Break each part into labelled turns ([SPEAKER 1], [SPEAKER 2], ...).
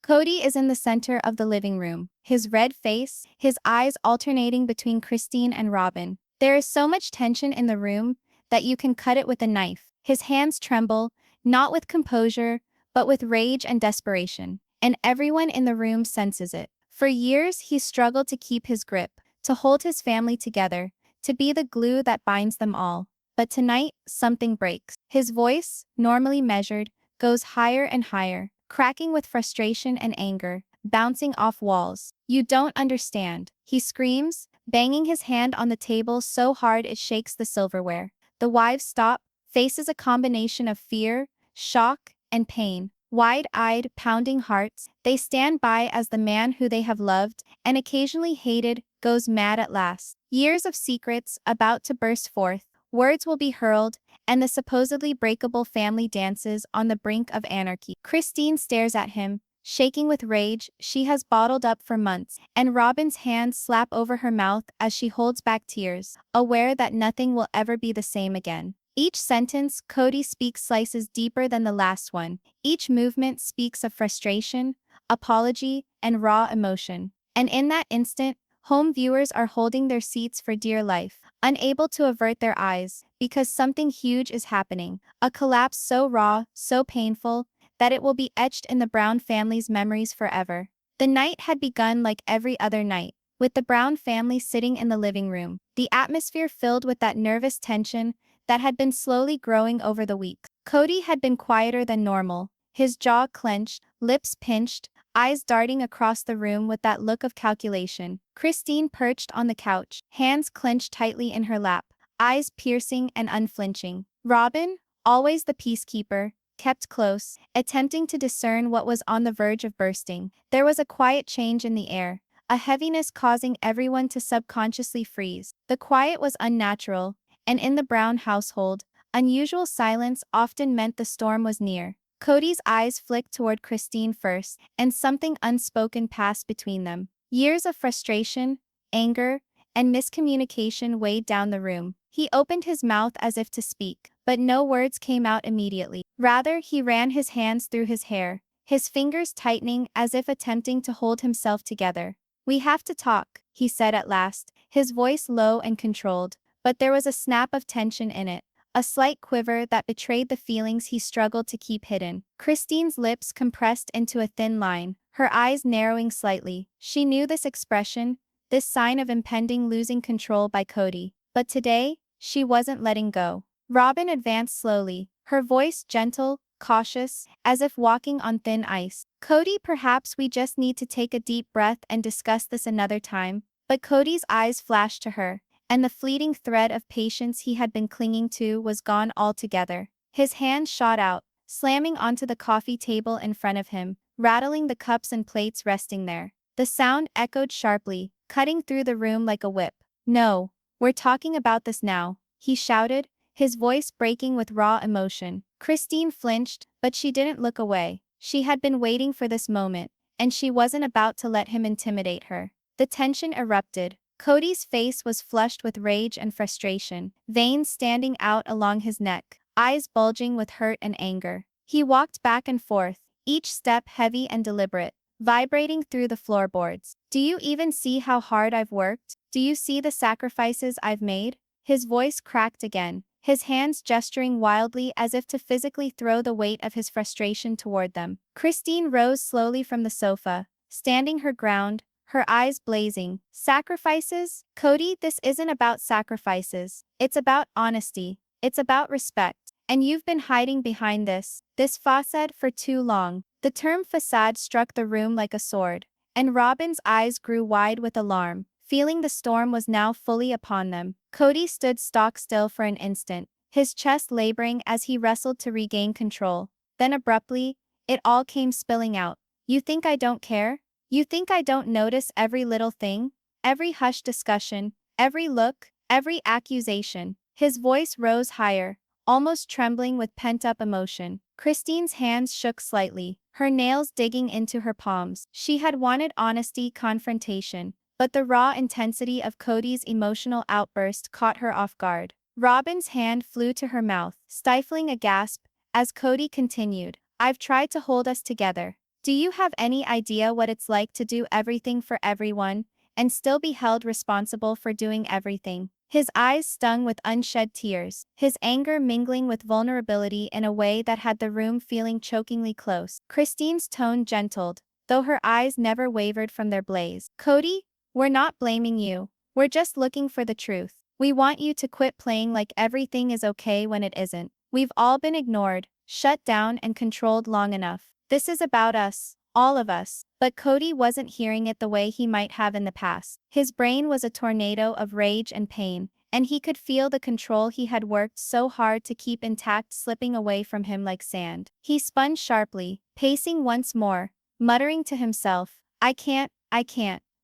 [SPEAKER 1] Kody is in the center of the living room, his red face, his eyes alternating between Christine and Robyn. There is so much tension in the room that you can cut it with a knife. His hands tremble, not with composure, but with rage and desperation. And everyone in the room senses it. For years, he struggled to keep his grip, to hold his family together, to be the glue that binds them all. But tonight, something breaks. His voice, normally measured, goes higher and higher, cracking with frustration and anger, bouncing off walls. "You don't understand," he screams, banging his hand on the table so hard it shakes the silverware. The wives stop, faces a combination of fear, shock, and pain. Wide-eyed, pounding hearts, they stand by as the man who they have loved, and occasionally hated, goes mad at last. Years of secrets about to burst forth, words will be hurled, and the supposedly breakable family dances on the brink of anarchy. Christine stares at him, shaking with rage she has bottled up for months, and Robyn's hands slap over her mouth as she holds back tears, aware that nothing will ever be the same again. Each sentence Kody speaks slices deeper than the last one. Each movement speaks of frustration, apology, and raw emotion. And in that instant, home viewers are holding their seats for dear life, unable to avert their eyes, because something huge is happening. A collapse so raw, so painful, that it will be etched in the Brown family's memories forever. The night had begun like every other night, with the Brown family sitting in the living room, the atmosphere filled with that nervous tension that had been slowly growing over the weeks. Kody had been quieter than normal, his jaw clenched, lips pinched, eyes darting across the room with that look of calculation. Christine perched on the couch, hands clenched tightly in her lap, eyes piercing and unflinching. Robyn, always the peacekeeper, kept close, attempting to discern what was on the verge of bursting. There was a quiet change in the air, a heaviness causing everyone to subconsciously freeze. The quiet was unnatural, and in the Brown household, unusual silence often meant the storm was near. Kody's eyes flicked toward Christine first, and something unspoken passed between them. Years of frustration, anger, and miscommunication weighed down the room. He opened his mouth as if to speak, but no words came out immediately. Rather, he ran his hands through his hair, his fingers tightening as if attempting to hold himself together. "We have to talk," he said at last, his voice low and controlled, but there was a snap of tension in it, a slight quiver that betrayed the feelings he struggled to keep hidden. Christine's lips compressed into a thin line, her eyes narrowing slightly. She knew this expression, this sign of impending losing control by Kody. But today, she wasn't letting go. Robyn advanced slowly, her voice gentle, cautious, as if walking on thin ice. "Kody, perhaps we just need to take a deep breath and discuss this another time." But Kody's eyes flashed to her, and the fleeting thread of patience he had been clinging to was gone altogether. His hand shot out, slamming onto the coffee table in front of him, rattling the cups and plates resting there. The sound echoed sharply, cutting through the room like a whip. "No, we're talking about this now," he shouted, his voice breaking with raw emotion. Christine flinched, but she didn't look away. She had been waiting for this moment, and she wasn't about to let him intimidate her. The tension erupted. Kody's face was flushed with rage and frustration, veins standing out along his neck, eyes bulging with hurt and anger. He walked back and forth, each step heavy and deliberate, vibrating through the floorboards. "Do you even see how hard I've worked? Do you see the sacrifices I've made?" His voice cracked again, his hands gesturing wildly as if to physically throw the weight of his frustration toward them. Christine rose slowly from the sofa, standing her ground, her eyes blazing. "Sacrifices? Kody, this isn't about sacrifices. It's about honesty. It's about respect. And you've been hiding behind this facade for too long." The term facade struck the room like a sword, and Robyn's eyes grew wide with alarm, feeling the storm was now fully upon them. Kody stood stock still for an instant, his chest laboring as he wrestled to regain control. Then abruptly, it all came spilling out. "You think I don't care? You think I don't notice every little thing? Every hushed discussion, every look, every accusation?" His voice rose higher, almost trembling with pent-up emotion. Christine's hands shook slightly, her nails digging into her palms. She had wanted honesty, confrontation, but the raw intensity of Kody's emotional outburst caught her off guard. Robyn's hand flew to her mouth, stifling a gasp, as Kody continued, "I've tried to hold us together, Do you have any idea what it's like to do everything for everyone and still be held responsible for doing everything? His eyes stung with unshed tears, his anger mingling with vulnerability in a way that had the room feeling chokingly close. Christine's tone gentled, though her eyes never wavered from their blaze. Kody, we're not blaming you. We're just looking for the truth. We want you to quit playing like everything is okay when it isn't. We've all been ignored, shut down, and controlled long enough. This is about us, all of us. But Kody wasn't hearing it the way he might have in the past. His brain was a tornado of rage and pain, and he could feel the control he had worked so hard to keep intact slipping away from him like sand. He spun sharply, pacing once more, muttering to himself, I can't.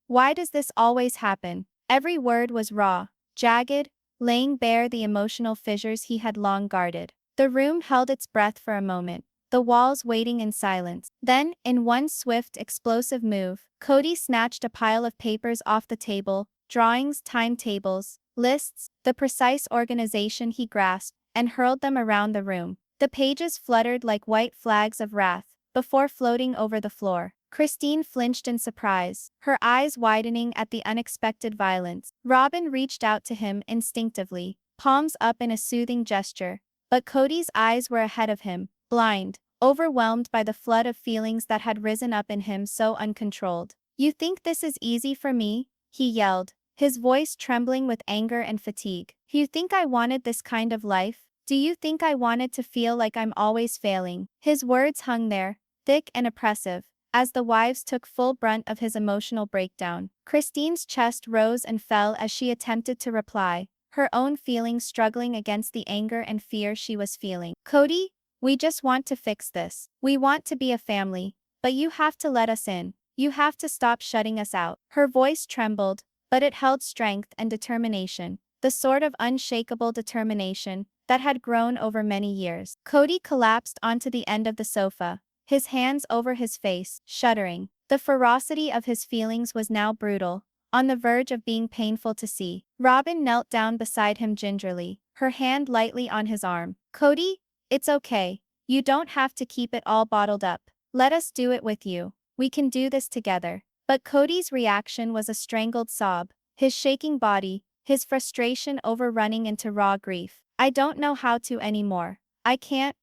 [SPEAKER 1] Why does this always happen? Every word was raw, jagged, laying bare the emotional fissures he had long guarded. The room held its breath for a moment, the walls waiting in silence. Then, in one swift, explosive move, Kody snatched a pile of papers off the table, drawings, timetables, lists, the precise organization he grasped, and hurled them around the room. The pages fluttered like white flags of wrath, before floating over the floor. Christine flinched in surprise, her eyes widening at the unexpected violence. Robyn reached out to him instinctively, palms up in a soothing gesture, but Kody's eyes were ahead of him, blind, overwhelmed by the flood of feelings that had risen up in him so uncontrolled. You think this is easy for me? He yelled, his voice trembling with anger and fatigue. You think I wanted this kind of life? Do you think I wanted to feel like I'm always failing? His words hung there, thick and oppressive, as the wives took full brunt of his emotional breakdown. Christine's chest rose and fell as she attempted to reply, her own feelings struggling against the anger and fear she was feeling. Kody, we just want to fix this. We want to be a family, but you have to let us in. You have to stop shutting us out. Her voice trembled, but it held strength and determination, the sort of unshakable determination that had grown over many years. Kody collapsed onto the end of the sofa, his hands over his face, shuddering. The ferocity of his feelings was now brutal, on the verge of being painful to see. Robyn knelt down beside him gingerly, her hand lightly on his arm. Kody, it's okay. You don't have to keep it all bottled up. Let us do it with you. We can do this together. But Kody's reaction was a strangled sob, his shaking body, his frustration overrunning into raw grief. I don't know how to anymore. I can't.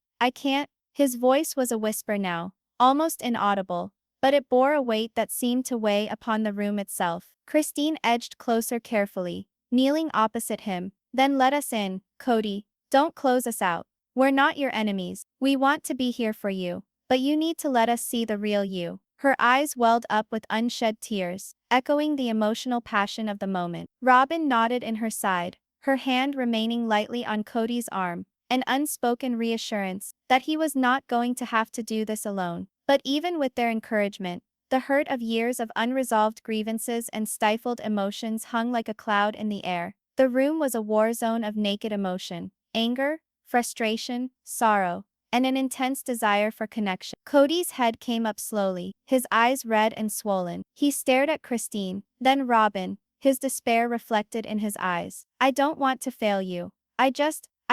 [SPEAKER 1] His voice was a whisper now, almost inaudible, but it bore a weight that seemed to weigh upon the room itself. Christine edged closer carefully, kneeling opposite him. Then let us in, Kody. Don't close us out. We're not your enemies. We want to be here for you, but you need to let us see the real you. Her eyes welled up with unshed tears, echoing the emotional passion of the moment. Robyn nodded in her side, her hand remaining lightly on Kody's arm, an unspoken reassurance that he was not going to have to do this alone. But even with their encouragement, the hurt of years of unresolved grievances and stifled emotions hung like a cloud in the air. The room was a war zone of naked emotion, anger, frustration, sorrow, and an intense desire for connection. Kody's head came up slowly, his eyes red and swollen. He stared at Christine, then Robyn, his despair reflected in his eyes. I don't want to fail you. I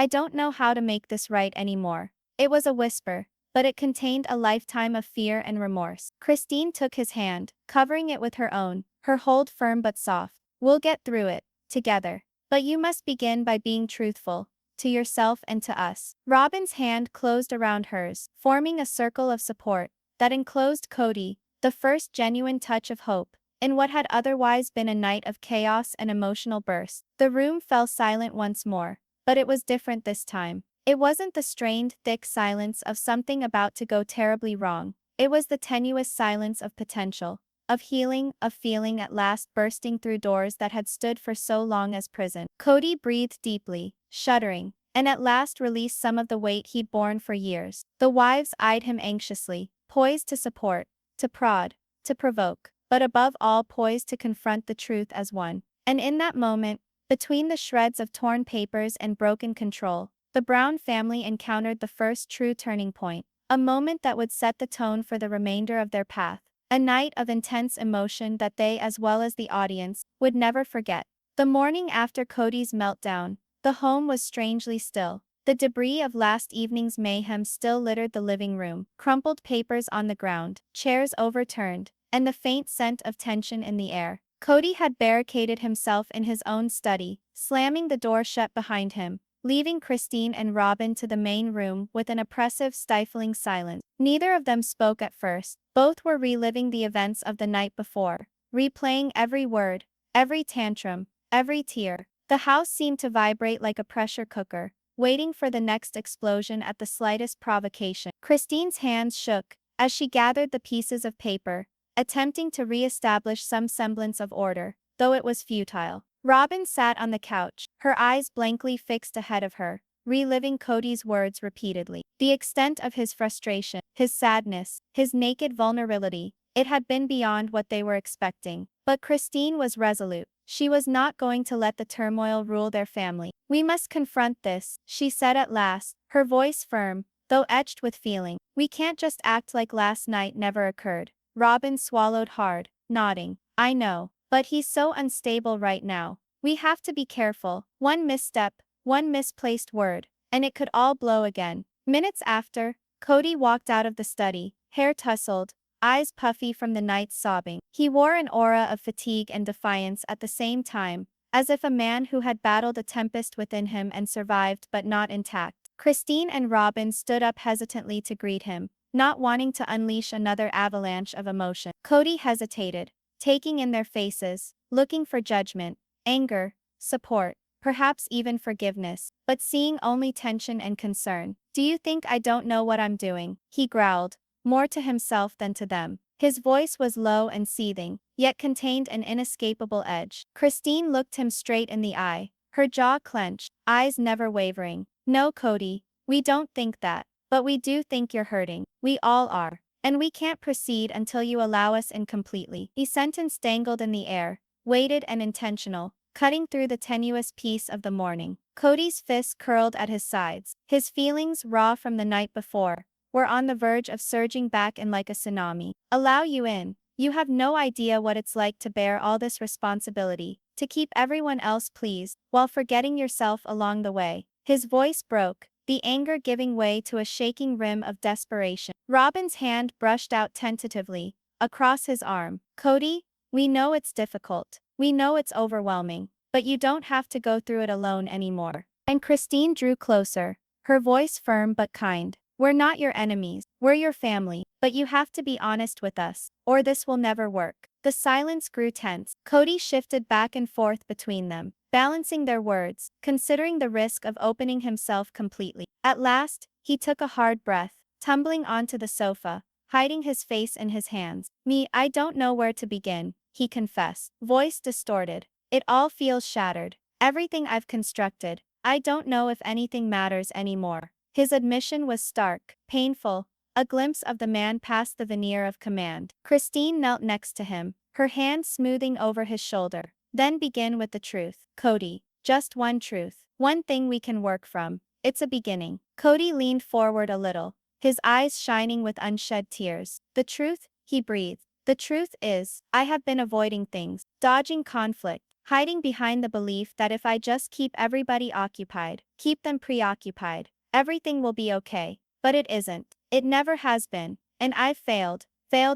[SPEAKER 1] don't know how to make this right anymore. It was a whisper, but it contained a lifetime of fear and remorse. Christine took his hand, covering it with her own, her hold firm but soft. We'll get through it, together. But you must begin by being truthful, to yourself and to us. Robyn's hand closed around hers, forming a circle of support that enclosed Kody, the first genuine touch of hope, in what had otherwise been a night of chaos and emotional bursts. The room fell silent once more, but it was different this time. It wasn't the strained, thick silence of something about to go terribly wrong. It was the tenuous silence of potential, of healing, of feeling at last bursting through doors that had stood for so long as prison. Kody breathed deeply, shuddering, and at last released some of the weight he'd borne for years. The wives eyed him anxiously, poised to support, to prod, to provoke, but above all poised to confront the truth as one. And in that moment, between the shreds of torn papers and broken control, the Brown family encountered the first true turning point, a moment that would set the tone for the remainder of their path, a night of intense emotion that they as well as the audience would never forget. The morning after Kody's meltdown, the home was strangely still. The debris of last evening's mayhem still littered the living room, crumpled papers on the ground, chairs overturned, and the faint scent of tension in the air. Kody had barricaded himself in his own study, slamming the door shut behind him, leaving Christine and Robyn to the main room with an oppressive, stifling silence. Neither of them spoke at first. Both were reliving the events of the night before, replaying every word, every tantrum, every tear. The house seemed to vibrate like a pressure cooker, waiting for the next explosion at the slightest provocation. Christine's hands shook as she gathered the pieces of paper, attempting to re-establish some semblance of order, though it was futile. Robyn sat on the couch, her eyes blankly fixed ahead of her, reliving Kody's words repeatedly. The extent of his frustration, his sadness, his naked vulnerability, it had been beyond what they were expecting. But Christine was resolute. She was not going to let the turmoil rule their family. "We must confront this," she said at last, her voice firm, though etched with feeling. "We can't just act like last night never occurred." Robyn swallowed hard, nodding. "I know. But he's so unstable right now. We have to be careful. One misstep, one misplaced word, and it could all blow again." Minutes after, Kody walked out of the study, hair tousled, eyes puffy from the night's sobbing. He wore an aura of fatigue and defiance at the same time, as if a man who had battled a tempest within him and survived but not intact. Christine and Robyn stood up hesitantly to greet him, not wanting to unleash another avalanche of emotion. Kody hesitated, taking in their faces, looking for judgment, anger, support, perhaps even forgiveness, but seeing only tension and concern. "Do you think I don't know what I'm doing?" he growled, more to himself than to them. His voice was low and seething, yet contained an inescapable edge. Christine looked him straight in the eye, her jaw clenched, eyes never wavering. "No, Kody, we don't think that, but we do think you're hurting. We all are. And we can't proceed until you allow us in completely." The sentence dangled in the air, weighted and intentional, cutting through the tenuous peace of the morning. Kody's fists curled at his sides. His feelings, raw from the night before, were on the verge of surging back in like a tsunami. "Allow you in? You have no idea what it's like to bear all this responsibility, to keep everyone else pleased, while forgetting yourself along the way." His voice broke, the anger giving way to a shaking rim of desperation. Robyn's hand brushed out tentatively, across his arm. "Kody, we know it's difficult. We know it's overwhelming, but you don't have to go through it alone anymore." And Christine drew closer, her voice firm but kind. "We're not your enemies, we're your family, but you have to be honest with us, or this will never work." The silence grew tense. Kody shifted back and forth between them, balancing their words, considering the risk of opening himself completely. At last, he took a hard breath, tumbling onto the sofa, hiding his face in his hands. I don't know where to begin," he confessed, voice distorted. "It all feels shattered. Everything I've constructed, I don't know if anything matters anymore." His admission was stark, painful, a glimpse of the man past the veneer of command. Christine knelt next to him, her hand smoothing over his shoulder. "Then begin with the truth, Kody. Just one truth. One thing we can work from. It's a beginning." Kody leaned forward a little, his eyes shining with unshed tears. "The truth," he breathed. "The truth is, I have been avoiding things, dodging conflict, hiding behind the belief that if I just keep everybody occupied, keep them preoccupied, everything will be okay. But it isn't. It never has been. And I've failed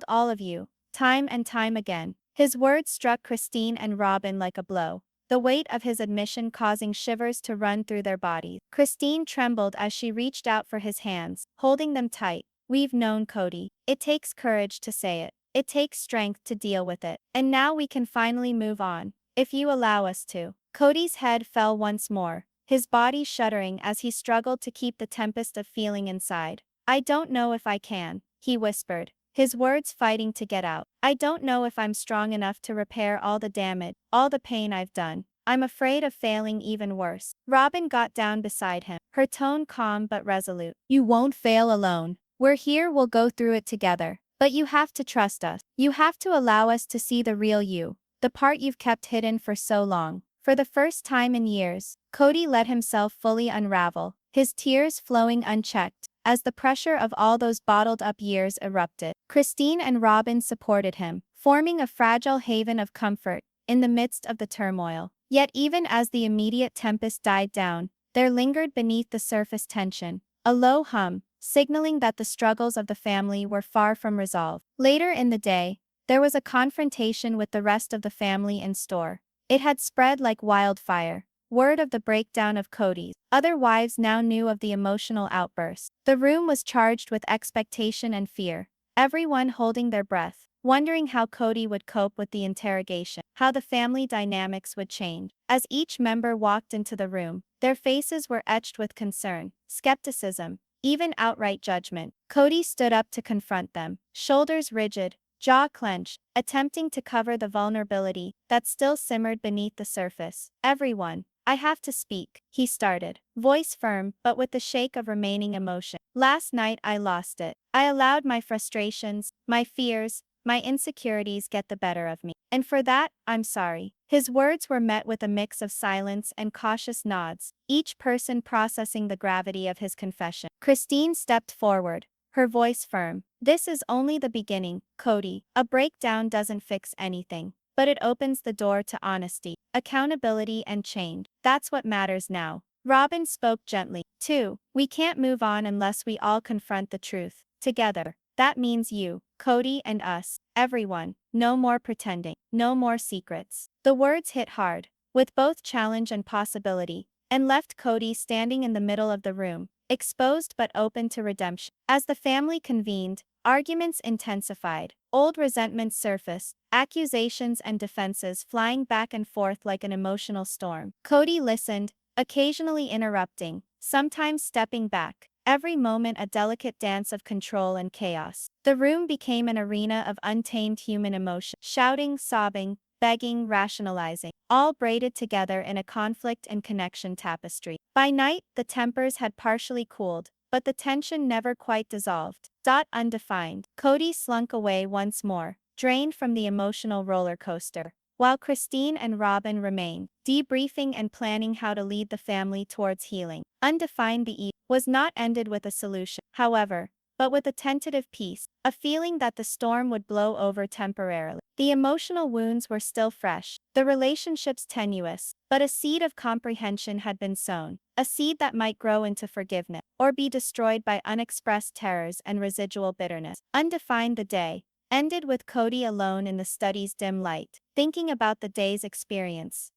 [SPEAKER 1] all of you, time and time again." His words struck Christine and Robyn like a blow, the weight of his admission causing shivers to run through their bodies. Christine trembled as she reached out for his hands, holding them tight. "We've known, Kody. It takes courage to say it. It takes strength to deal with it. And now we can finally move on, if you allow us to." Kody's head fell once more, his body shuddering as he struggled to keep the tempest of feeling inside. "I don't know if I can," he whispered, his words fighting to get out. "I don't know if I'm strong enough to repair all the damage, all the pain I've done. I'm afraid of failing even worse." Robyn got down beside him, her tone calm but resolute. "You won't fail alone. We're here, we'll go through it together. But you have to trust us. You have to allow us to see the real you, the part you've kept hidden for so long." For the first time in years, Kody let himself fully unravel, his tears flowing unchecked, as the pressure of all those bottled-up years erupted. Christine and Robyn supported him, forming a fragile haven of comfort in the midst of the turmoil. Yet even as the immediate tempest died down, there lingered beneath the surface tension, a low hum, signaling that the struggles of the family were far from resolved. Later in the day, there was a confrontation with the rest of the family in store. It had spread like wildfire. Word of the breakdown of Kody's other wives now knew of the emotional outburst. The room was charged with expectation and fear, everyone holding their breath, wondering how Kody would cope with the interrogation, how the family dynamics would change. As each member walked into the room, their faces were etched with concern, skepticism, even outright judgment. Kody stood up to confront them, shoulders rigid, jaw clenched, attempting to cover the vulnerability that still simmered beneath the surface. "Everyone, I have to speak," he started, voice firm but with the shake of remaining emotion. "Last night I lost it. I allowed my frustrations, my fears, my insecurities get the better of me. And for that, I'm sorry." His words were met with a mix of silence and cautious nods, each person processing the gravity of his confession. Christine stepped forward, her voice firm. "This is only the beginning, Kody. A breakdown doesn't fix anything, but it opens the door to honesty, accountability and change. That's what matters now." Robyn spoke gently, too. "We can't move on unless we all confront the truth, together. That means you, Kody and us, everyone. No more pretending, no more secrets." The words hit hard, with both challenge and possibility, and left Kody standing in the middle of the room, exposed but open to redemption. As the family convened, arguments intensified, old resentments surfaced, accusations and defenses flying back and forth like an emotional storm. Kody listened, occasionally interrupting, sometimes stepping back, every moment a delicate dance of control and chaos. The room became an arena of untamed human emotion, shouting, sobbing, begging, rationalizing, all braided together in a conflict and connection tapestry. By night, the tempers had partially cooled, but the tension never quite dissolved. Undefined, Kody slunk away once more, drained from the emotional roller coaster, while Christine and Robyn remained, debriefing and planning how to lead the family towards healing. Undefined, the eve was not ended with a solution, however, but with a tentative peace, a feeling that the storm would blow over temporarily. The emotional wounds were still fresh, the relationships tenuous, but a seed of comprehension had been sown, a seed that might grow into forgiveness, or be destroyed by unexpressed terrors and residual bitterness. Undefined, the day ended with Kody alone in the study's dim light, thinking about the day's experience.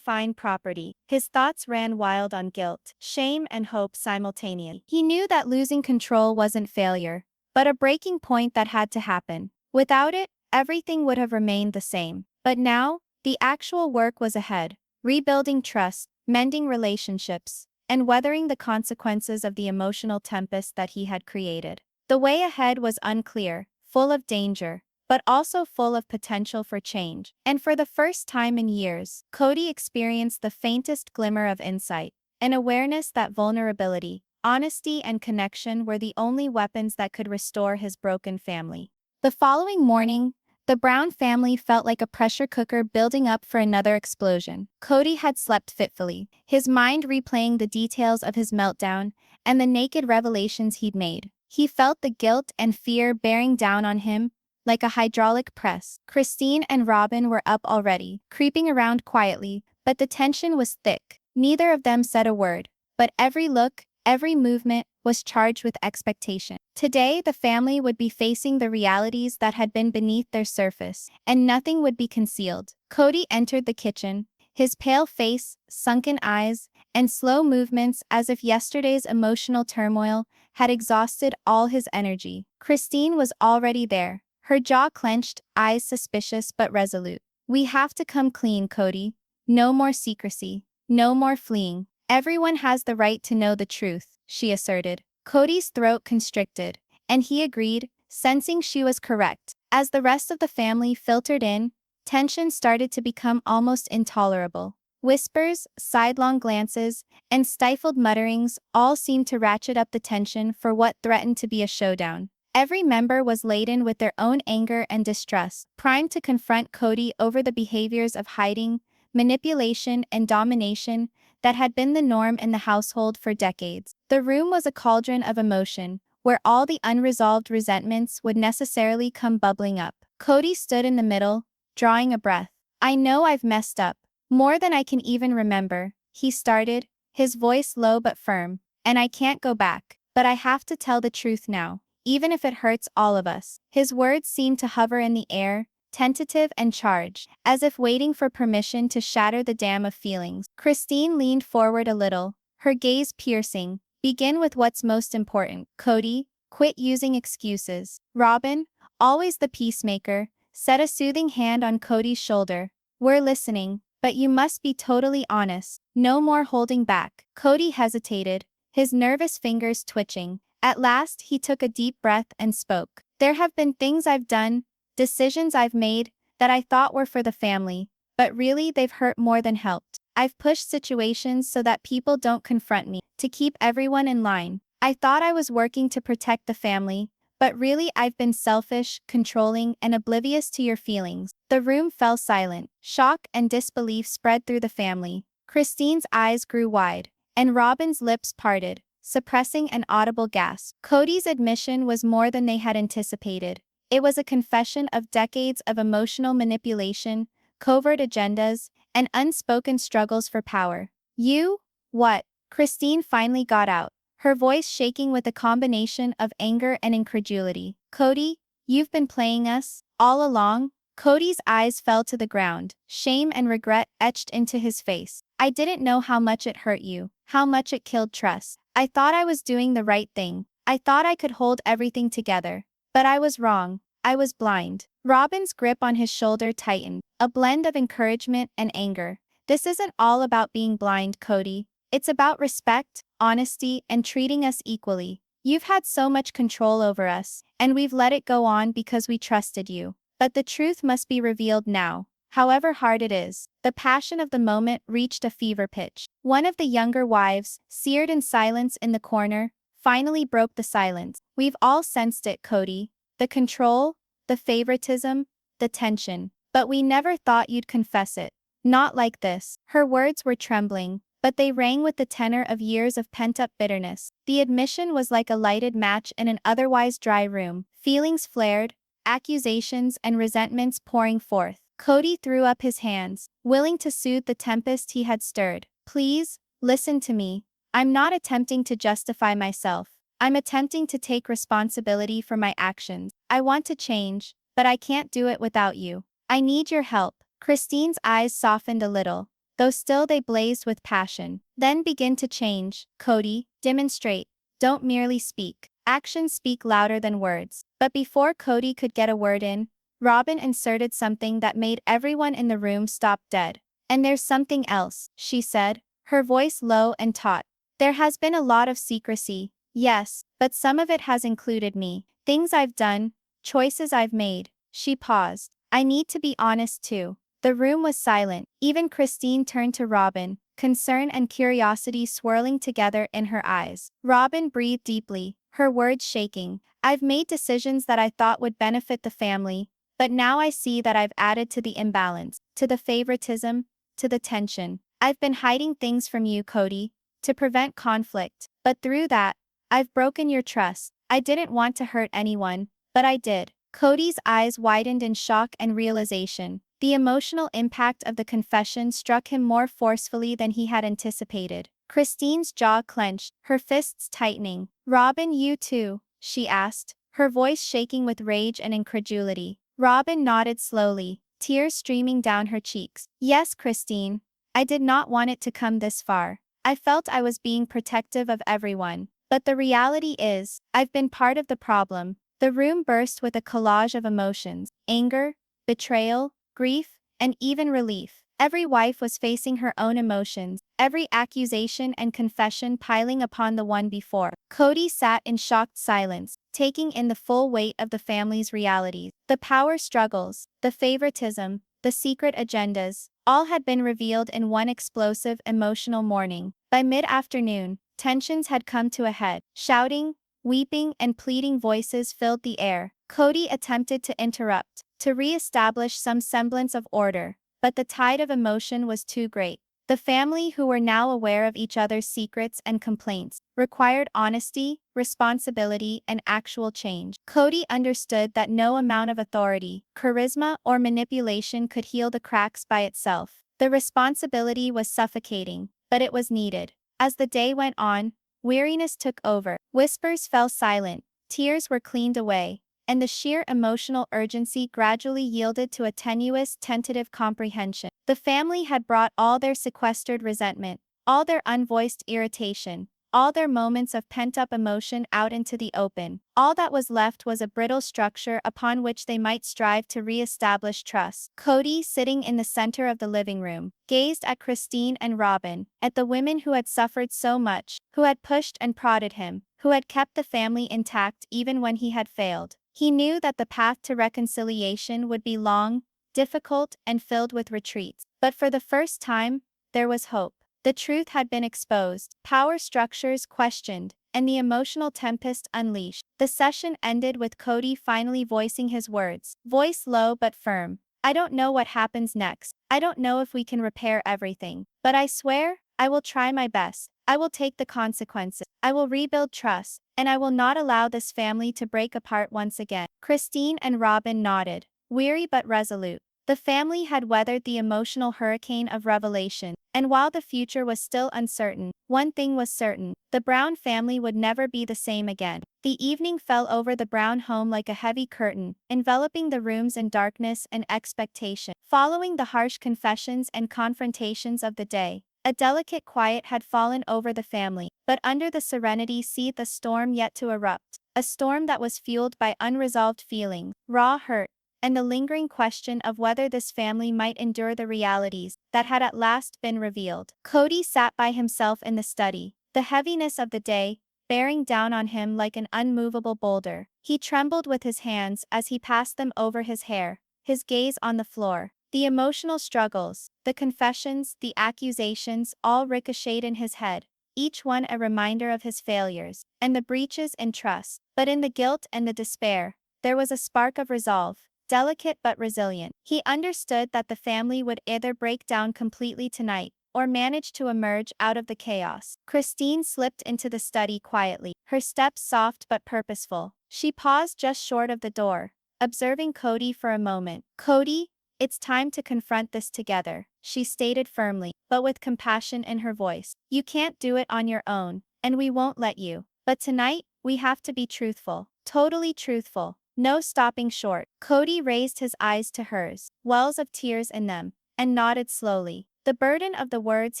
[SPEAKER 1] Fine property. His thoughts ran wild on guilt, shame and hope simultaneously. He knew that losing control wasn't failure, but a breaking point that had to happen. Without it, everything would have remained the same. But now, the actual work was ahead, rebuilding trust, mending relationships, and weathering the consequences of the emotional tempest that he had created. The way ahead was unclear, full of danger, but also full of potential for change. And for the first time in years, Kody experienced the faintest glimmer of insight, an awareness that vulnerability, honesty and connection were the only weapons that could restore his broken family. The following morning, the Brown family felt like a pressure cooker building up for another explosion. Kody had slept fitfully, his mind replaying the details of his meltdown and the naked revelations he'd made. He felt the guilt and fear bearing down on him like a hydraulic press. Christine and Robyn were up already, creeping around quietly, but the tension was thick. Neither of them said a word, but every look, every movement was charged with expectation. Today, the family would be facing the realities that had been beneath their surface, and nothing would be concealed. Kody entered the kitchen, his pale face, sunken eyes, and slow movements as if yesterday's emotional turmoil had exhausted all his energy. Christine was already there, her jaw clenched, eyes suspicious but resolute. "We have to come clean, Kody. No more secrecy. No more fleeing. Everyone has the right to know the truth," she asserted. Kody's throat constricted, and he agreed, sensing she was correct. As the rest of the family filtered in, tension started to become almost intolerable. Whispers, sidelong glances, and stifled mutterings all seemed to ratchet up the tension for what threatened to be a showdown. Every member was laden with their own anger and distrust, primed to confront Kody over the behaviors of hiding, manipulation, and domination that had been the norm in the household for decades. The room was a cauldron of emotion, where all the unresolved resentments would necessarily come bubbling up. Kody stood in the middle, drawing a breath. "I know I've messed up, more than I can even remember," he started, his voice low but firm. "And I can't go back. But I have to tell the truth now, even if it hurts all of us." His words seemed to hover in the air, tentative and charged, as if waiting for permission to shatter the dam of feelings. Christine leaned forward a little, her gaze piercing. "Begin with what's most important, Kody. Quit using excuses." Robyn, always the peacemaker, set a soothing hand on Kody's shoulder. "We're listening, but you must be totally honest. No more holding back." Kody hesitated, his nervous fingers twitching. At last he took a deep breath and spoke. "There have been things I've done, decisions I've made, that I thought were for the family, but really they've hurt more than helped. I've pushed situations so that people don't confront me, to keep everyone in line. I thought I was working to protect the family, but really I've been selfish, controlling, and oblivious to your feelings." The room fell silent. Shock and disbelief spread through the family. Christine's eyes grew wide, and Robyn's lips parted, suppressing an audible gasp. Kody's admission was more than they had anticipated. It was a confession of decades of emotional manipulation, covert agendas, and unspoken struggles for power. "You? What?" Christine finally got out, her voice shaking with a combination of anger and incredulity. "Kody, you've been playing us, all along?" Kody's eyes fell to the ground, shame and regret etched into his face. "I didn't know how much it hurt you, how much it killed trust. I thought I was doing the right thing. I thought I could hold everything together. But I was wrong. I was blind." Robyn's grip on his shoulder tightened, a blend of encouragement and anger. "This isn't all about being blind, Kody. It's about respect, honesty, and treating us equally. You've had so much control over us, and we've let it go on because we trusted you. But the truth must be revealed now, however hard it is." The passion of the moment reached a fever pitch. One of the younger wives, seared in silence in the corner, finally broke the silence. "We've all sensed it, Kody. The control, the favoritism, the tension. But we never thought you'd confess it. Not like this." Her words were trembling, but they rang with the tenor of years of pent-up bitterness. The admission was like a lighted match in an otherwise dry room. Feelings flared, accusations and resentments pouring forth. Kody threw up his hands, willing to soothe the tempest he had stirred. "Please, listen to me. I'm not attempting to justify myself. I'm attempting to take responsibility for my actions. I want to change, but I can't do it without you. I need your help." Christine's eyes softened a little, though still they blazed with passion. "Then begin to change, Kody. Demonstrate. Don't merely speak. Actions speak louder than words." But before Kody could get a word in, Robyn inserted something that made everyone in the room stop dead. "And there's something else," she said, her voice low and taut. "There has been a lot of secrecy, yes, but some of it has included me. Things I've done, choices I've made." She paused. "I need to be honest too." The room was silent. Even Christine turned to Robyn, concern and curiosity swirling together in her eyes. Robyn breathed deeply, her words shaking. "I've made decisions that I thought would benefit the family, but now I see that I've added to the imbalance, to the favoritism, to the tension. I've been hiding things from you, Kody, to prevent conflict, but through that, I've broken your trust. I didn't want to hurt anyone, but I did." Kody's eyes widened in shock and realization. The emotional impact of the confession struck him more forcefully than he had anticipated. Christine's jaw clenched, her fists tightening. "Robyn, you too?" she asked, her voice shaking with rage and incredulity. Robyn nodded slowly, tears streaming down her cheeks. "Yes, Christine. I did not want it to come this far. I felt I was being protective of everyone. But the reality is, I've been part of the problem." The room burst with a collage of emotions: anger, betrayal, grief, and even relief. Every wife was facing her own emotions, every accusation and confession piling upon the one before. Kody sat in shocked silence, taking in the full weight of the family's realities. The power struggles, the favoritism, the secret agendas, all had been revealed in one explosive emotional morning. By mid-afternoon, tensions had come to a head. Shouting, weeping, and pleading voices filled the air. Kody attempted to interrupt, to re-establish some semblance of order, but the tide of emotion was too great. The family, who were now aware of each other's secrets and complaints, required honesty, responsibility, and actual change. Kody understood that no amount of authority, charisma, or manipulation could heal the cracks by itself. The responsibility was suffocating, but it was needed. As the day went on, weariness took over. Whispers fell silent, tears were cleaned away, and the sheer emotional urgency gradually yielded to a tenuous, tentative comprehension. The family had brought all their sequestered resentment, all their unvoiced irritation, all their moments of pent-up emotion out into the open. All that was left was a brittle structure upon which they might strive to re-establish trust. Kody, sitting in the center of the living room, gazed at Christine and Robyn, at the women who had suffered so much, who had pushed and prodded him, who had kept the family intact even when he had failed. He knew that the path to reconciliation would be long, difficult, and filled with retreats. But for the first time, there was hope. The truth had been exposed, power structures questioned, and the emotional tempest unleashed. The session ended with Kody finally voicing his words, voice low but firm. I don't know what happens next. I don't know if we can repair everything. But I swear, I will try my best. I will take the consequences. I will rebuild trust, and I will not allow this family to break apart once again. Christine and Robyn nodded, weary but resolute. The family had weathered the emotional hurricane of revelation, and while the future was still uncertain, one thing was certain: the Brown family would never be the same again. The evening fell over the Brown home like a heavy curtain, enveloping the rooms in darkness and expectation. Following the harsh confessions and confrontations of the day, a delicate quiet had fallen over the family, but under the serenity seethed a storm yet to erupt, a storm that was fueled by unresolved feelings, raw hurt, and the lingering question of whether this family might endure the realities that had at last been revealed. Kody sat by himself in the study, the heaviness of the day bearing down on him like an unmovable boulder. He trembled with his hands as he passed them over his hair, his gaze on the floor. The emotional struggles, the confessions, the accusations all ricocheted in his head, each one a reminder of his failures and the breaches in trust. But in the guilt and the despair, there was a spark of resolve, delicate but resilient. He understood that the family would either break down completely tonight or manage to emerge out of the chaos. Christine slipped into the study quietly, her steps soft but purposeful. She paused just short of the door, observing Kody for a moment. "Kody, it's time to confront this together," she stated firmly, but with compassion in her voice. "You can't do it on your own, and we won't let you. But tonight, we have to be truthful, totally truthful. No stopping short." Kody raised his eyes to hers, wells of tears in them, and nodded slowly. The burden of the words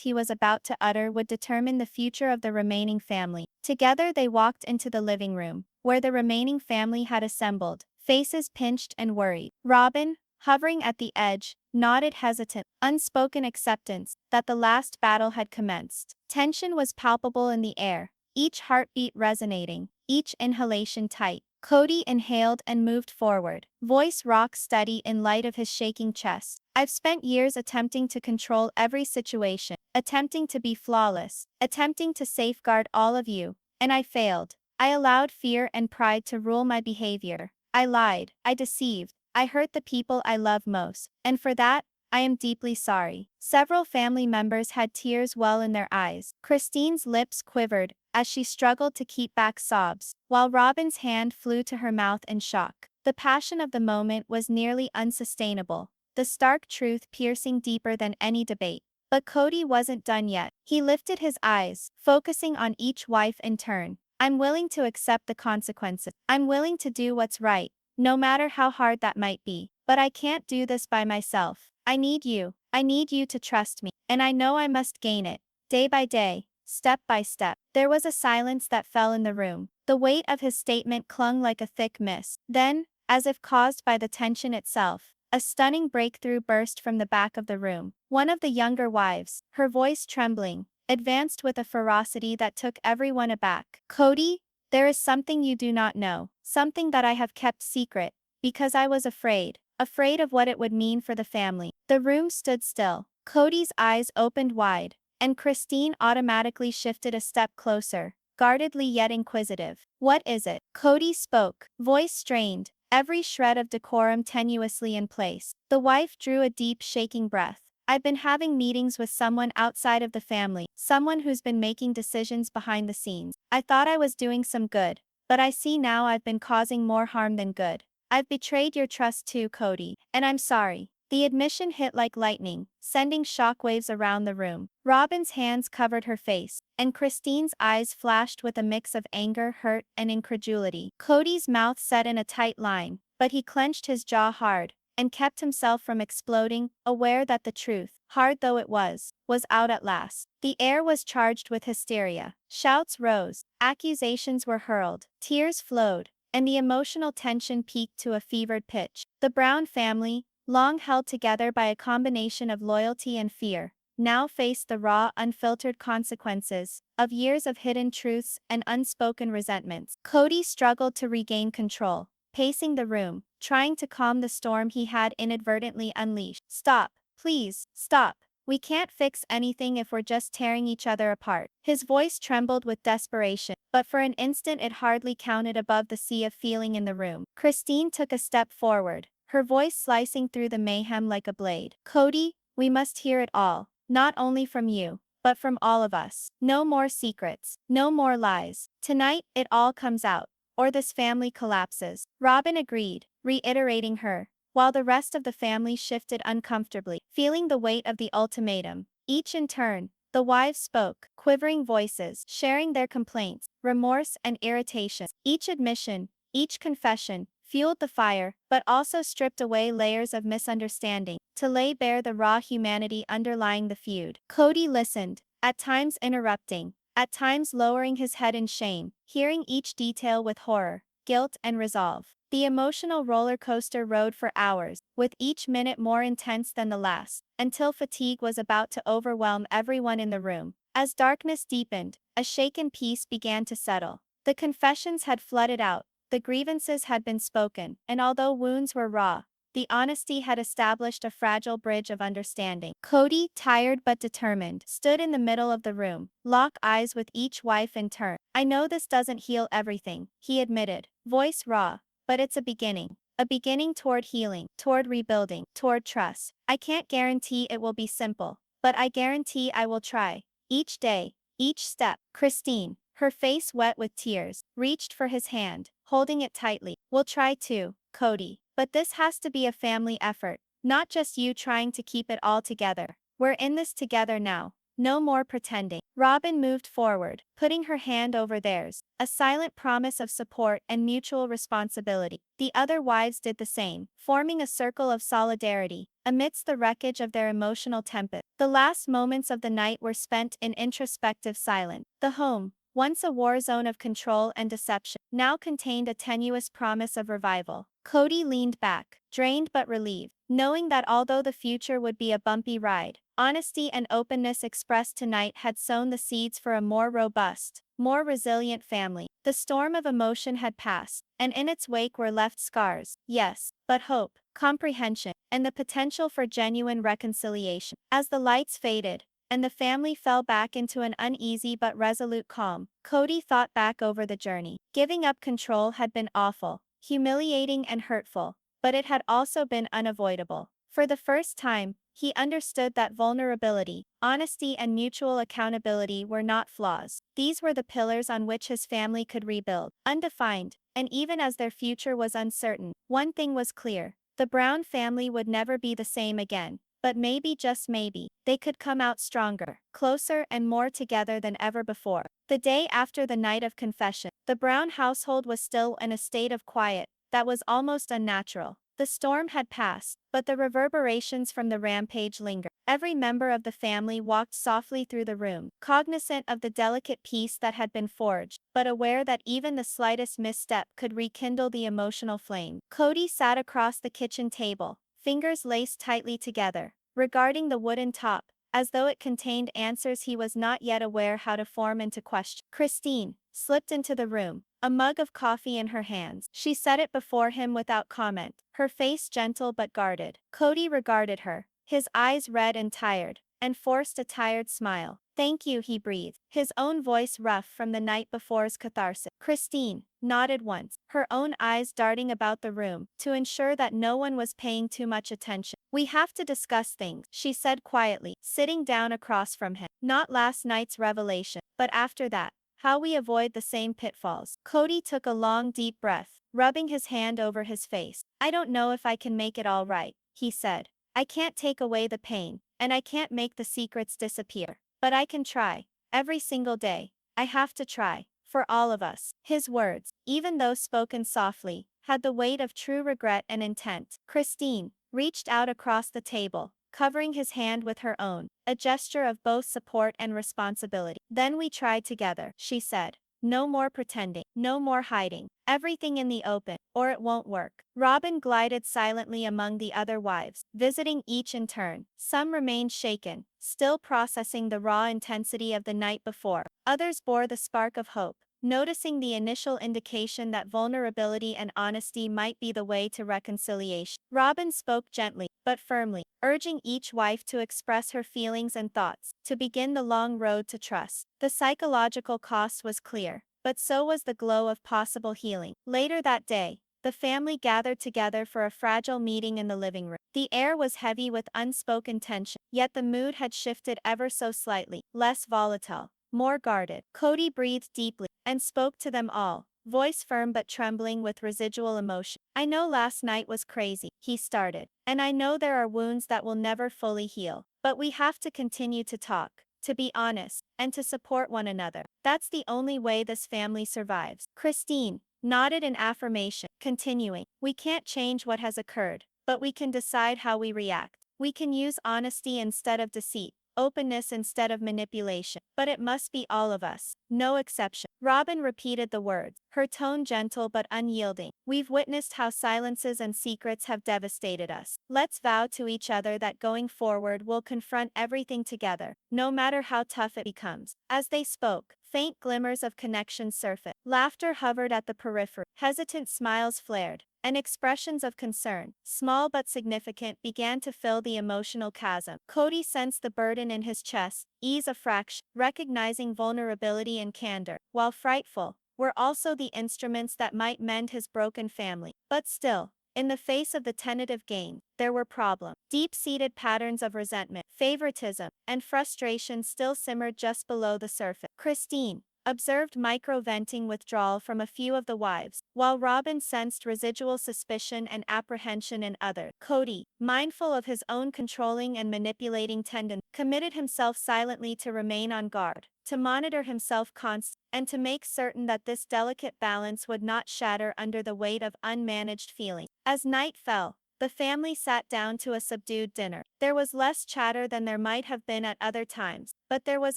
[SPEAKER 1] he was about to utter would determine the future of the remaining family. Together they walked into the living room, where the remaining family had assembled, faces pinched and worried. Robyn, hovering at the edge, nodded hesitant, unspoken acceptance that the last battle had commenced. Tension was palpable in the air, each heartbeat resonating, each inhalation tight. Kody inhaled and moved forward, voice rock steady in light of his shaking chest. "I've spent years attempting to control every situation, attempting to be flawless, attempting to safeguard all of you, and I failed. I allowed fear and pride to rule my behavior. I lied, I deceived, I hurt the people I love most, and for that, I am deeply sorry." Several family members had tears well in their eyes. Christine's lips quivered as she struggled to keep back sobs, while Robyn's hand flew to her mouth in shock. The passion of the moment was nearly unsustainable, the stark truth piercing deeper than any debate. But Kody wasn't done yet. He lifted his eyes, focusing on each wife in turn. "I'm willing to accept the consequences. I'm willing to do what's right, no matter how hard that might be. But I can't do this by myself. I need you. I need you to trust me. And I know I must gain it, day by day, step by step." There was a silence that fell in the room. The weight of his statement clung like a thick mist. Then, as if caused by the tension itself, a stunning breakthrough burst from the back of the room. One of the younger wives, her voice trembling, advanced with a ferocity that took everyone aback. "Kody, there is something you do not know, something that I have kept secret, because I was afraid of what it would mean for the family." The room stood still. Kody's eyes opened wide, and Christine automatically shifted a step closer, guardedly yet inquisitive. "What is it?" Kody spoke, voice strained, every shred of decorum tenuously in place. The wife drew a deep, shaking breath. "I've been having meetings with someone outside of the family, someone who's been making decisions behind the scenes. I thought I was doing some good, but I see now I've been causing more harm than good. I've betrayed your trust too, Kody, and I'm sorry." The admission hit like lightning, sending shockwaves around the room. Robyn's hands covered her face, and Christine's eyes flashed with a mix of anger, hurt, and incredulity. Kody's mouth set in a tight line, but he clenched his jaw hard and kept himself from exploding, aware that the truth, hard though it was out at last. The air was charged with hysteria. Shouts rose, accusations were hurled, tears flowed, and the emotional tension peaked to a fevered pitch. The Brown family, long held together by a combination of loyalty and fear, now faced the raw, unfiltered consequences of years of hidden truths and unspoken resentments. Kody struggled to regain control, pacing the room, trying to calm the storm he had inadvertently unleashed. "Stop, please, stop. We can't fix anything if we're just tearing each other apart." His voice trembled with desperation, but for an instant it hardly counted above the sea of feeling in the room. Christine took a step forward, her voice slicing through the mayhem like a blade. "Kody, we must hear it all, not only from you, but from all of us. No more secrets, no more lies. Tonight, it all comes out, or this family collapses." Robyn agreed, reiterating her, while the rest of the family shifted uncomfortably, feeling the weight of the ultimatum. Each in turn, the wives spoke, quivering voices, sharing their complaints, remorse, and irritation. Each admission, each confession, fueled the fire, but also stripped away layers of misunderstanding, to lay bare the raw humanity underlying the feud. Kody listened, at times interrupting, at times lowering his head in shame, hearing each detail with horror, guilt, and resolve. The emotional roller coaster rode for hours, with each minute more intense than the last, until fatigue was about to overwhelm everyone in the room. As darkness deepened, a shaken peace began to settle. The confessions had flooded out, the grievances had been spoken, and although wounds were raw, the honesty had established a fragile bridge of understanding. Kody, tired but determined, stood in the middle of the room, locked eyes with each wife in turn. "I know this doesn't heal everything," he admitted, voice raw, "but it's a beginning. A beginning toward healing, toward rebuilding, toward trust. I can't guarantee it will be simple, but I guarantee I will try. Each day, each step." Christine, her face wet with tears, reached for his hand, holding it tightly. "We'll try too, Kody. But this has to be a family effort, not just you trying to keep it all together. We're in this together now. No more pretending." Robyn moved forward, putting her hand over theirs, a silent promise of support and mutual responsibility. The other wives did the same, forming a circle of solidarity, amidst the wreckage of their emotional tempest. The last moments of the night were spent in introspective silence. The home, once a war zone of control and deception, now contained a tenuous promise of revival. Kody leaned back, drained but relieved, knowing that although the future would be a bumpy ride, honesty and openness expressed tonight had sown the seeds for a more robust, more resilient family. The storm of emotion had passed, and in its wake were left scars, yes, but hope, comprehension, and the potential for genuine reconciliation. As the lights faded, and the family fell back into an uneasy but resolute calm, Kody thought back over the journey. Giving up control had been awful, humiliating and hurtful, but it had also been unavoidable. For the first time, he understood that vulnerability, honesty, and mutual accountability were not flaws. These were the pillars on which his family could rebuild. Undefined, and even as their future was uncertain, one thing was clear: the Brown family would never be the same again. But maybe, just maybe, they could come out stronger, closer, and more together than ever before. The day after the night of confession, the Brown household was still in a state of quiet that was almost unnatural. The storm had passed, but the reverberations from the rampage lingered. Every member of the family walked softly through the room, cognizant of the delicate peace that had been forged, but aware that even the slightest misstep could rekindle the emotional flame. Kody sat across the kitchen table, fingers laced tightly together, regarding the wooden top, as though it contained answers he was not yet aware how to form into question. Christine slipped into the room, a mug of coffee in her hands. She set it before him without comment, her face gentle but guarded. Kody regarded her, his eyes red and tired, and forced a tired smile. "Thank you," he breathed, his own voice rough from the night before's catharsis. Christine nodded once, her own eyes darting about the room, to ensure that no one was paying too much attention. "We have to discuss things," she said quietly, sitting down across from him. "Not last night's revelation, but after that, how we avoid the same pitfalls." Kody took a long deep breath, rubbing his hand over his face. "I don't know if I can make it all right," he said, I can't take away the pain, and I can't make the secrets disappear. But I can try. Every single day. I have to try. For all of us. His words, even though spoken softly, had the weight of true regret and intent. Christine reached out across the table, covering his hand with her own, a gesture of both support and responsibility. Then we tried together, she said. No more pretending, no more hiding, everything in the open, or it won't work. Robyn glided silently among the other wives, visiting each in turn. Some remained shaken, still processing the raw intensity of the night before. Others bore the spark of hope, noticing the initial indication that vulnerability and honesty might be the way to reconciliation. Robyn spoke gently, but firmly, urging each wife to express her feelings and thoughts, to begin the long road to trust. The psychological cost was clear, but so was the glow of possible healing. Later that day, the family gathered together for a fragile meeting in the living room. The air was heavy with unspoken tension, yet the mood had shifted ever so slightly, less volatile, more guarded. Kody breathed deeply and spoke to them all, voice firm but trembling with residual emotion. I know last night was crazy, he started, and I know there are wounds that will never fully heal, but we have to continue to talk, to be honest, and to support one another. That's the only way this family survives. Christine nodded in affirmation, continuing, we can't change what has occurred, but we can decide how we react. We can use honesty instead of deceit, openness instead of manipulation. But it must be all of us, no exception. Robyn repeated the words, her tone gentle but unyielding. We've witnessed how silences and secrets have devastated us. Let's vow to each other that going forward we'll confront everything together, no matter how tough it becomes. As they spoke, faint glimmers of connection surfaced. Laughter hovered at the periphery. Hesitant smiles flared, and expressions of concern, small but significant, began to fill the emotional chasm. Kody sensed the burden in his chest ease a fraction, recognizing vulnerability and candor, while frightful, were also the instruments that might mend his broken family. But still, in the face of the tentative gain, there were problems. Deep-seated patterns of resentment, favoritism, and frustration still simmered just below the surface. Christine observed micro-venting withdrawal from a few of the wives, while Robyn sensed residual suspicion and apprehension in others. Kody, mindful of his own controlling and manipulating tendencies, committed himself silently to remain on guard, to monitor himself constantly, and to make certain that this delicate balance would not shatter under the weight of unmanaged feelings. As night fell, the family sat down to a subdued dinner. There was less chatter than there might have been at other times, but there was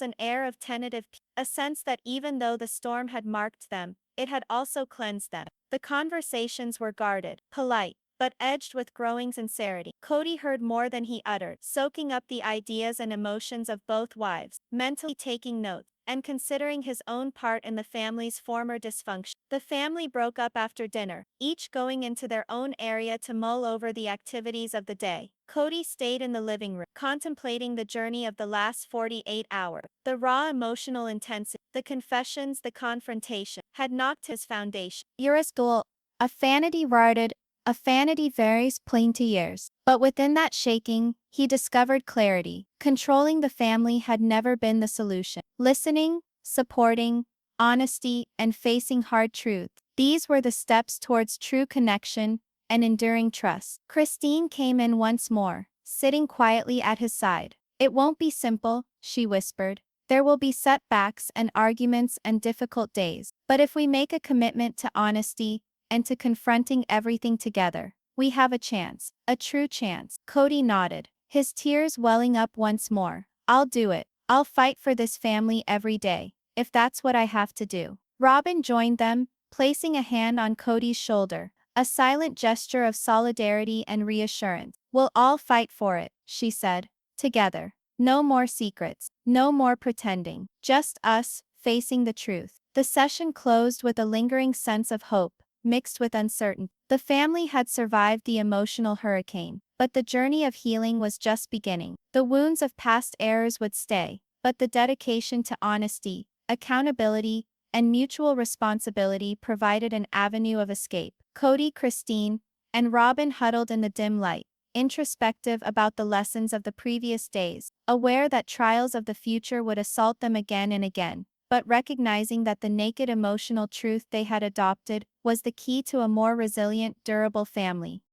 [SPEAKER 1] an air of tentative peace, a sense that even though the storm had marked them, it had also cleansed them. The conversations were guarded, polite, but edged with growing sincerity. Kody heard more than he uttered, soaking up the ideas and emotions of both wives, mentally taking notes, and considering his own part in the family's former dysfunction. The family broke up after dinner, each going into their own area to mull over the activities of the day. Kody stayed in the living room, contemplating the journey of the last 48 hours. The raw emotional intensity, the confessions, the confrontation, had knocked his foundation. School, a vanity rotted, a vanity varies plain to years. But within that shaking, he discovered clarity. Controlling the family had never been the solution. Listening, supporting, honesty, and facing hard truth. These were the steps towards true connection and enduring trust. Christine came in once more, sitting quietly at his side. It won't be simple, she whispered. There will be setbacks and arguments and difficult days. But if we make a commitment to honesty and to confronting everything together, we have a chance, a true chance. Kody nodded, his tears welling up once more. I'll do it. I'll fight for this family every day, if that's what I have to do. Robyn joined them, placing a hand on Kody's shoulder, a silent gesture of solidarity and reassurance. We'll all fight for it, she said, together. No more secrets, no more pretending, just us, facing the truth. The session closed with a lingering sense of hope, mixed with uncertainty. The family had survived the emotional hurricane, but the journey of healing was just beginning. The wounds of past errors would stay, but the dedication to honesty, accountability, and mutual responsibility provided an avenue of escape. Kody, Christine, and Robyn huddled in the dim light, introspective about the lessons of the previous days, aware that trials of the future would assault them again and again, but recognizing that the naked emotional truth they had adopted was the key to a more resilient, durable family.